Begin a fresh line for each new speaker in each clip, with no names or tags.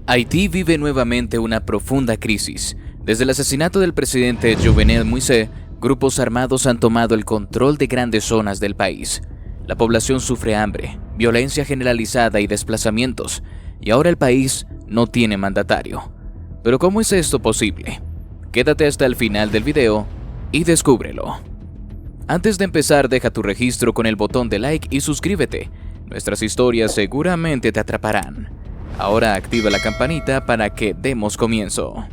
Haití vive nuevamente una profunda crisis. Desde el asesinato del presidente Jovenel Moïse, grupos armados han tomado el control de grandes zonas del país. La población sufre hambre, violencia generalizada y desplazamientos, y ahora el país no tiene mandatario. ¿Pero cómo es esto posible? Quédate hasta el final del video y descúbrelo. Antes de empezar, deja tu registro con el botón de like y suscríbete. Nuestras historias seguramente te atraparán. Ahora activa la campanita para que demos comienzo.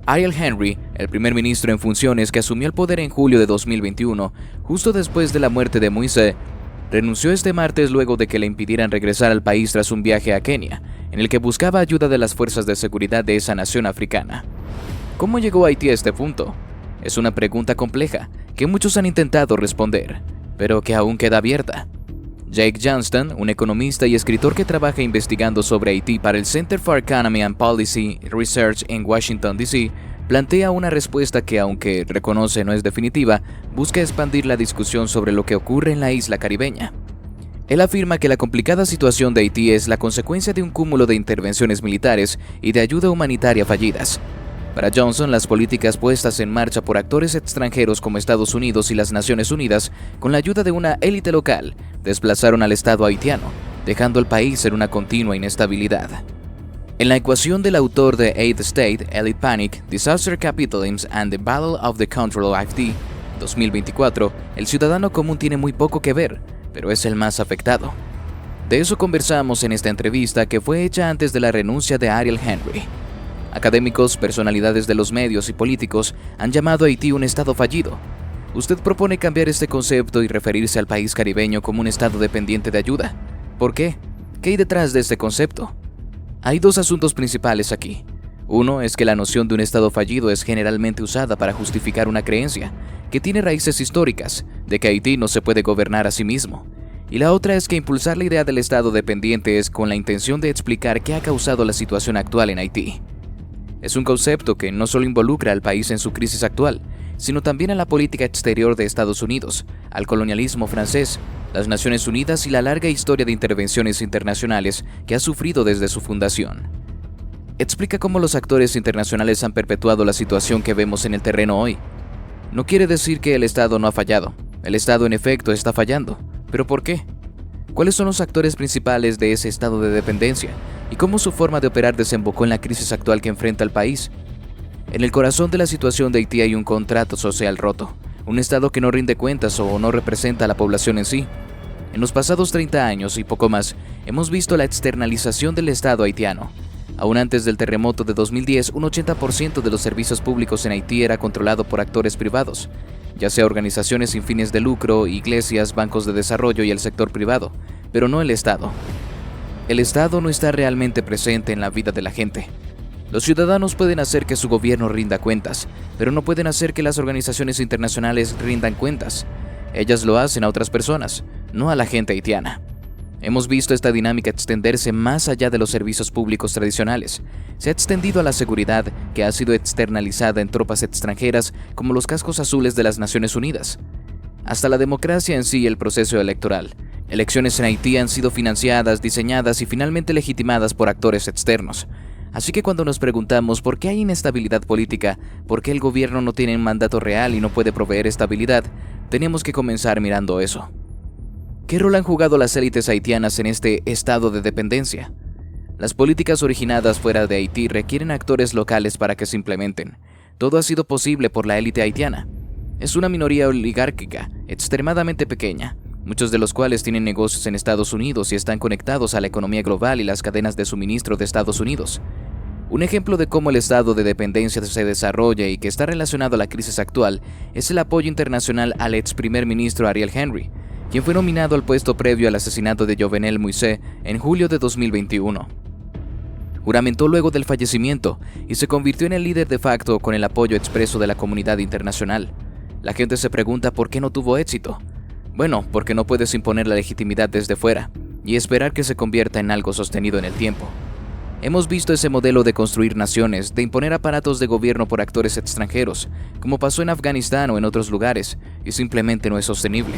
Ariel Henry, el primer ministro en funciones que asumió el poder en julio de 2021, justo después de la muerte de Moïse, renunció este martes luego de que le impidieran regresar al país tras un viaje a Kenia, en el que buscaba ayuda de las fuerzas de seguridad de esa nación africana. ¿Cómo llegó Haití a este punto? Es una pregunta compleja que muchos han intentado responder, pero que aún queda abierta. Jake Johnston, un economista y escritor que trabaja investigando sobre Haití para el Center for Economy and Policy Research en Washington, D.C., plantea una respuesta que, aunque reconoce no es definitiva, busca expandir la discusión sobre lo que ocurre en la isla caribeña. Él afirma que la complicada situación de Haití es la consecuencia de un cúmulo de intervenciones militares y de ayuda humanitaria fallidas. Para Johnson, las políticas puestas en marcha por actores extranjeros como Estados Unidos y las Naciones Unidas, con la ayuda de una élite local, desplazaron al Estado haitiano, dejando al país en una continua inestabilidad. En la ecuación del autor de Aid State, Elite Panic, Disaster Capitalism and the Battle of the Control of Haiti, 2024, el ciudadano común tiene muy poco que ver, pero es el más afectado. De eso conversamos en esta entrevista que fue hecha antes de la renuncia de Ariel Henry. Académicos, personalidades de los medios y políticos han llamado a Haití un estado fallido. Usted propone cambiar este concepto y referirse al país caribeño como un estado dependiente de ayuda. ¿Por qué? ¿Qué hay detrás de este concepto? Hay dos asuntos principales aquí. Uno es que la noción de un estado fallido es generalmente usada para justificar una creencia, que tiene raíces históricas, de que Haití no se puede gobernar a sí mismo. Y la otra es que impulsar la idea del estado dependiente es con la intención de explicar qué ha causado la situación actual en Haití. Es un concepto que no solo involucra al país en su crisis actual, sino también a la política exterior de Estados Unidos, al colonialismo francés, las Naciones Unidas y la larga historia de intervenciones internacionales que ha sufrido desde su fundación. Explica cómo los actores internacionales han perpetuado la situación que vemos en el terreno hoy. No quiere decir que el Estado no ha fallado. El Estado en efecto está fallando. ¿Pero por qué? ¿Cuáles son los actores principales de ese estado de dependencia? ¿Y cómo su forma de operar desembocó en la crisis actual que enfrenta el país? En el corazón de la situación de Haití hay un contrato social roto, un Estado que no rinde cuentas o no representa a la población en sí. En los pasados 30 años y poco más, hemos visto la externalización del Estado haitiano. Aún antes del terremoto de 2010, un 80% de los servicios públicos en Haití era controlado por actores privados, ya sea organizaciones sin fines de lucro, iglesias, bancos de desarrollo y el sector privado, pero no el Estado. El Estado no está realmente presente en la vida de la gente. Los ciudadanos pueden hacer que su gobierno rinda cuentas, pero no pueden hacer que las organizaciones internacionales rindan cuentas. Ellas lo hacen a otras personas, no a la gente haitiana. Hemos visto esta dinámica extenderse más allá de los servicios públicos tradicionales. Se ha extendido a la seguridad, que ha sido externalizada en tropas extranjeras como los cascos azules de las Naciones Unidas. Hasta la democracia en sí y el proceso electoral. Elecciones en Haití han sido financiadas, diseñadas y finalmente legitimadas por actores externos. Así que cuando nos preguntamos por qué hay inestabilidad política, por qué el gobierno no tiene un mandato real y no puede proveer estabilidad, tenemos que comenzar mirando eso. ¿Qué rol han jugado las élites haitianas en este estado de dependencia? Las políticas originadas fuera de Haití requieren actores locales para que se implementen. Todo ha sido posible por la élite haitiana. Es una minoría oligárquica, extremadamente pequeña, muchos de los cuales tienen negocios en Estados Unidos y están conectados a la economía global y las cadenas de suministro de Estados Unidos. Un ejemplo de cómo el estado de dependencia se desarrolla y que está relacionado a la crisis actual es el apoyo internacional al ex primer ministro Ariel Henry, quien fue nominado al puesto previo al asesinato de Jovenel Moïse en julio de 2021. Juramentó luego del fallecimiento y se convirtió en el líder de facto con el apoyo expreso de la comunidad internacional. La gente se pregunta por qué no tuvo éxito. Bueno, porque no puedes imponer la legitimidad desde fuera y esperar que se convierta en algo sostenido en el tiempo. Hemos visto ese modelo de construir naciones, de imponer aparatos de gobierno por actores extranjeros, como pasó en Afganistán o en otros lugares, y simplemente no es sostenible.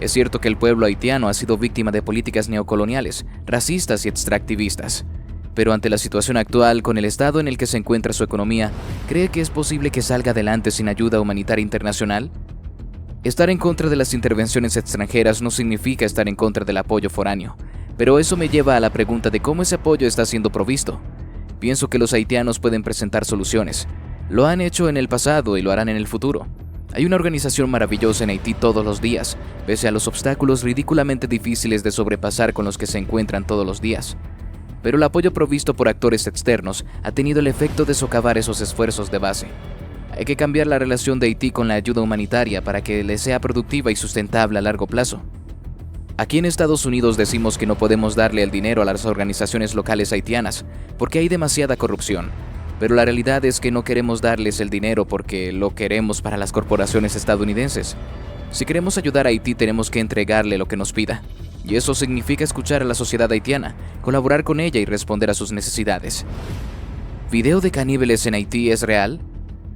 Es cierto que el pueblo haitiano ha sido víctima de políticas neocoloniales, racistas y extractivistas. pero ante la situación actual, con el estado en el que se encuentra su economía, ¿cree que es posible que salga adelante sin ayuda humanitaria internacional? Estar en contra de las intervenciones extranjeras no significa estar en contra del apoyo foráneo, pero eso me lleva a la pregunta de cómo ese apoyo está siendo provisto. Pienso que los haitianos pueden presentar soluciones. Lo han hecho en el pasado y lo harán en el futuro. Hay una organización maravillosa en Haití todos los días, pese a los obstáculos ridículamente difíciles de sobrepasar con los que se encuentran todos los días. Pero el apoyo provisto por actores externos ha tenido el efecto de socavar esos esfuerzos de base. Hay que cambiar la relación de Haití con la ayuda humanitaria para que le sea productiva y sustentable a largo plazo. Aquí en Estados Unidos decimos que no podemos darle el dinero a las organizaciones locales haitianas porque hay demasiada corrupción, pero la realidad es que no queremos darles el dinero porque lo queremos para las corporaciones estadounidenses. Si queremos ayudar a Haití tenemos que entregarle lo que nos pida, y eso significa escuchar a la sociedad haitiana, colaborar con ella y responder a sus necesidades. ¿Video de caníbales en Haití es real?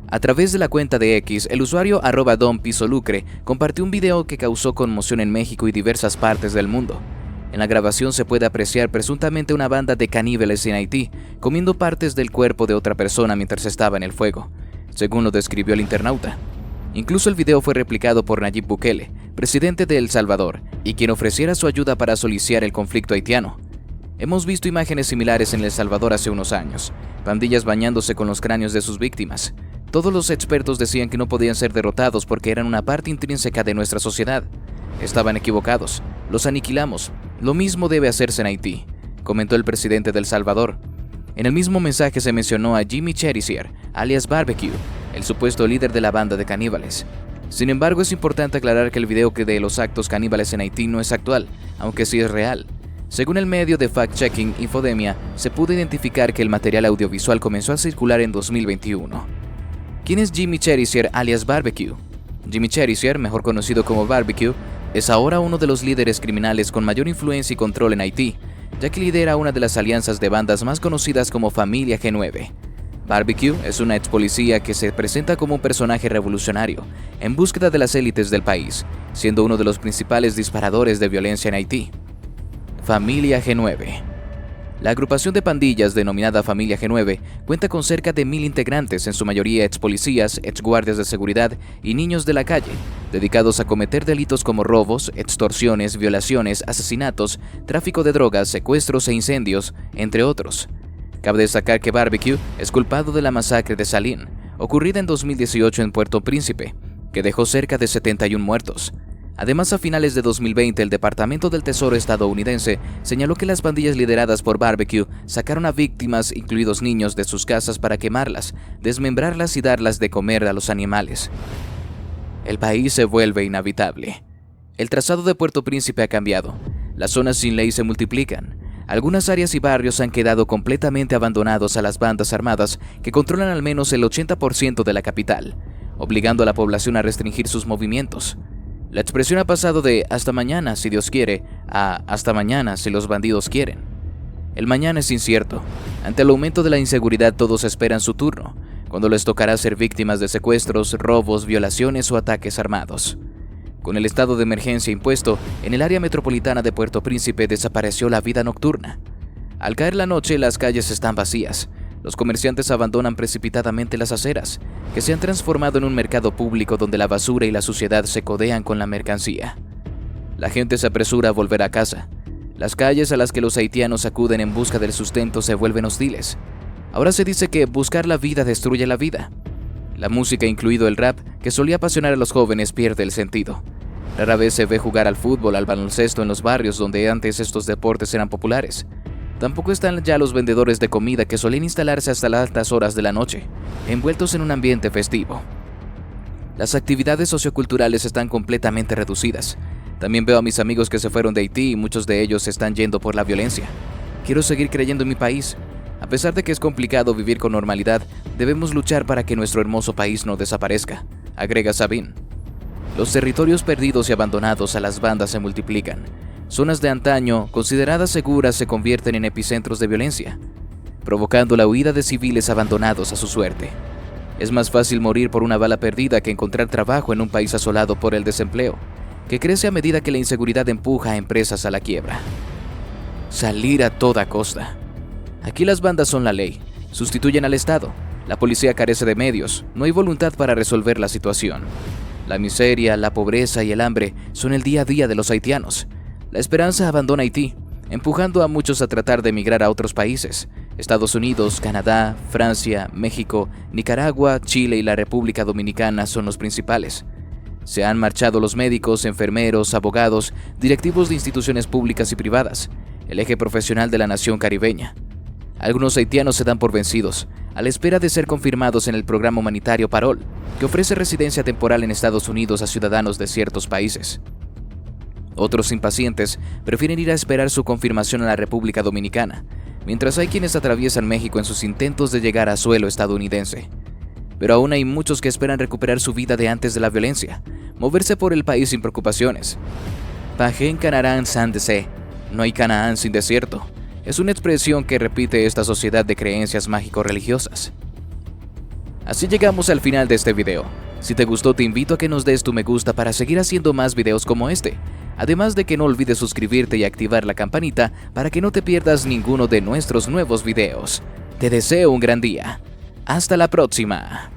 A través de la cuenta de X, el usuario @DonPisoLucre compartió un video que causó conmoción en México y diversas partes del mundo. En la grabación se puede apreciar presuntamente una banda de caníbales en Haití comiendo partes del cuerpo de otra persona mientras estaba en el fuego, según lo describió el internauta. Incluso el video fue replicado por Nayib Bukele, presidente de El Salvador, y quien ofreciera su ayuda para solucionar el conflicto haitiano. Hemos visto imágenes similares en El Salvador hace unos años, pandillas bañándose con los cráneos de sus víctimas. Todos los expertos decían que no podían ser derrotados porque eran una parte intrínseca de nuestra sociedad. Estaban equivocados, los aniquilamos. Lo mismo debe hacerse en Haití, comentó el presidente de El Salvador. En el mismo mensaje se mencionó a Jimmy Cherisier, alias Barbecue, el supuesto líder de la banda de caníbales. Sin embargo, es importante aclarar que el video de los actos caníbales en Haití no es actual, aunque sí es real. Según el medio de fact-checking Infodemia, se pudo identificar que el material audiovisual comenzó a circular en 2021. ¿Quién es Jimmy Cherisier alias Barbecue? Jimmy Cherisier, mejor conocido como Barbecue, es ahora uno de los líderes criminales con mayor influencia y control en Haití, ya que lidera una de las alianzas de bandas más conocidas como Familia G9. Barbecue es una ex policía que se presenta como un personaje revolucionario, en búsqueda de las élites del país, siendo uno de los principales disparadores de violencia en Haití. Familia G9. La agrupación de pandillas denominada Familia G9 cuenta con cerca de 1000 integrantes, en su mayoría ex policías, ex guardias de seguridad y niños de la calle, dedicados a cometer delitos como robos, extorsiones, violaciones, asesinatos, tráfico de drogas, secuestros e incendios, entre otros. Cabe destacar que Barbecue es culpado de la masacre de Salín, ocurrida en 2018 en Puerto Príncipe, que dejó cerca de 71 muertos. Además, a finales de 2020, el Departamento del Tesoro estadounidense señaló que las pandillas lideradas por Barbecue sacaron a víctimas, incluidos niños, de sus casas para quemarlas, desmembrarlas y darlas de comer a los animales. El país se vuelve inhabitable. El trazado de Puerto Príncipe ha cambiado. Las zonas sin ley se multiplican. Algunas áreas y barrios han quedado completamente abandonados a las bandas armadas que controlan al menos el 80% de la capital, obligando a la población a restringir sus movimientos. La expresión ha pasado de "hasta mañana si Dios quiere" a "hasta mañana si los bandidos quieren". El mañana es incierto. Ante el aumento de la inseguridad todos esperan su turno, cuando les tocará ser víctimas de secuestros, robos, violaciones o ataques armados. Con el estado de emergencia impuesto, en el área metropolitana de Puerto Príncipe desapareció la vida nocturna. Al caer la noche, las calles están vacías. Los comerciantes abandonan precipitadamente las aceras, que se han transformado en un mercado público donde la basura y la suciedad se codean con la mercancía. La gente se apresura a volver a casa. Las calles a las que los haitianos acuden en busca del sustento se vuelven hostiles. Ahora se dice que buscar la vida destruye la vida. La música, incluido el rap, que solía apasionar a los jóvenes, pierde el sentido. Rara vez se ve jugar al fútbol, al baloncesto en los barrios donde antes estos deportes eran populares. Tampoco están ya los vendedores de comida que solían instalarse hasta las altas horas de la noche, envueltos en un ambiente festivo. Las actividades socioculturales están completamente reducidas. También veo a mis amigos que se fueron de Haití y muchos de ellos se están yendo por la violencia. Quiero seguir creyendo en mi país. A pesar de que es complicado vivir con normalidad, debemos luchar para que nuestro hermoso país no desaparezca, agrega Sabin. Los territorios perdidos y abandonados a las bandas se multiplican. Zonas de antaño, consideradas seguras, se convierten en epicentros de violencia, provocando la huida de civiles abandonados a su suerte. Es más fácil morir por una bala perdida que encontrar trabajo en un país asolado por el desempleo, que crece a medida que la inseguridad empuja a empresas a la quiebra. Salir a toda costa. Aquí las bandas son la ley, sustituyen al Estado, la policía carece de medios, no hay voluntad para resolver la situación. La miseria, la pobreza y el hambre son el día a día de los haitianos. La esperanza abandona Haití, empujando a muchos a tratar de emigrar a otros países. Estados Unidos, Canadá, Francia, México, Nicaragua, Chile y la República Dominicana son los principales. Se han marchado los médicos, enfermeros, abogados, directivos de instituciones públicas y privadas, el eje profesional de la nación caribeña. Algunos haitianos se dan por vencidos, a la espera de ser confirmados en el programa humanitario Parol, que ofrece residencia temporal en Estados Unidos a ciudadanos de ciertos países. Otros impacientes prefieren ir a esperar su confirmación en la República Dominicana, mientras hay quienes atraviesan México en sus intentos de llegar a suelo estadounidense. Pero aún hay muchos que esperan recuperar su vida de antes de la violencia, moverse por el país sin preocupaciones. Pajen Canarán San Dese, no hay Canaán sin desierto. Es una expresión que repite esta sociedad de creencias mágico-religiosas. Así llegamos al final de este video. Si te gustó, te invito a que nos des tu me gusta para seguir haciendo más videos como este. Además de que no olvides suscribirte y activar la campanita para que no te pierdas ninguno de nuestros nuevos videos. Te deseo un gran día. Hasta la próxima.